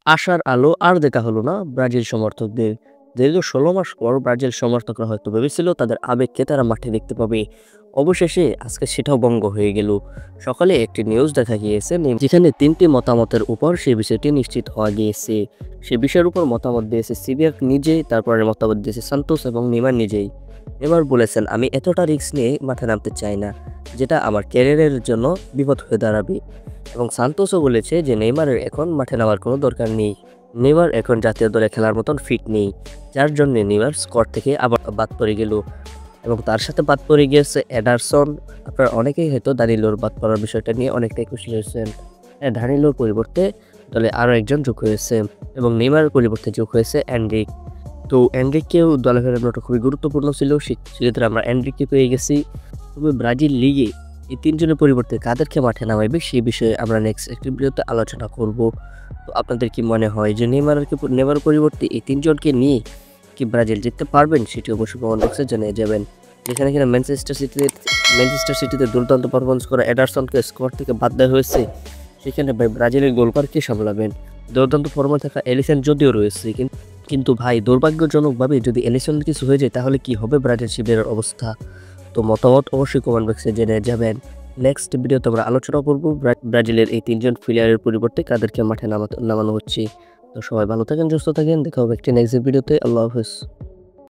আশার আলো আর দেখা হলো না ব্রাজিল সমর্থকদের। দীর্ঘ ১৬ মাস পর ব্রাজিল সমর্থকরা হয়তো ভেবেছিল তাদের আবেগকে তারা মাঠে দেখতে পাবে। অবশেষে আজকে সেটাও ভঙ্গ হয়ে গেল। সকালে একটি নিউজ দেখা গিয়েছে যেখানে ৩টি মতামতের উপর সেই বিষয়টি নিশ্চিত হওয়া গিয়েছে। সে বিষয়ের উপর মতামত দিয়েছে সিবিএফ নিজেই, তারপরে মতামত দিয়েছে সান্তোস এবং নেইমার নিজেই। নেইমার বলেছেন, আমি এতটা রিস্ক নিয়ে মাঠে নামতে চাই না, যেটা আমার ক্যারিয়ারের জন্য বিপদ হয়ে দাঁড়াবে। এবং সান্তোসও বলেছে যে নেইমারের এখন মাঠে নামার কোনো দরকার নেই। নেইমার এখন জাতীয় দলে খেলার মতন ফিট নেই, যার জন্য নেইমার স্কোয়াড থেকে আবার বাদ পড়ে গেল। এবং তার সাথে বাদ পড়ে গিয়েছে এডারসন। আপনারা অনেকেই হয়তো দানিলোর বাদ পড়ার বিষয়টা নিয়ে অনেকটাই খুশি হয়েছেন। হ্যাঁ, দানিলোর পরিবর্তে দলে আরও একজন যোগ হয়েছে এবং নেইমারের পরিবর্তে যোগ হয়েছে এনরিক। তো এনরিককেও দলে ফেরানোটা খুবই গুরুত্বপূর্ণ ছিল, সেক্ষেত্রে আমরা এনরিককে পেয়ে গেছি। তবে ব্রাজিল লিগে এই ৩ জনের পরিবর্তে কাদেরকে মাঠে নামাইবে সেই বিষয়ে আমরা নেক্সট একটি ভিডিওতে আলোচনা করব। তো আপনাদের কি মনে হয় যে নেইমারের পরিবর্তে এই ৩ জনকে নিয়ে কি ব্রাজিল জিততে পারবেন? সেটি অবশ্যই কমেন্ট বক্সে জানিয়ে যাবেন। যেখানে কিনা ম্যানচেস্টার সিটিতে দুর্দান্ত পারফরমেন্স করা এডারসনকে স্কোয়াড থেকে বাদ দেওয়া হয়েছে, সেখানে ভাই ব্রাজিলের গোলকিপার কে সামলাবেন? দুর্দান্ত ফর্মে থাকা এলিসন যদিও রয়েছে, কিন্তু ভাই দুর্ভাগ্যজনকভাবে যদি এলিসনের কিছু হয়ে যায় তাহলে কি হবে ব্রাজিল শিবিরের অবস্থা? তো মতামত অবশ্যই কমেন্ট বক্সে জেনে যাবেন। নেক্সট ভিডিওতে আমরা আলোচনা করব ব্রাজিলের এই ৩ জন প্লেয়ারের পরিবর্তে কাদেরকে মাঠে নামানো হচ্ছে। তো সবাই ভালো থাকেন, সুস্থ থাকেন, দেখা হবে একটি নেক্সট ভিডিওতে। আল্লাহ হাফেজ।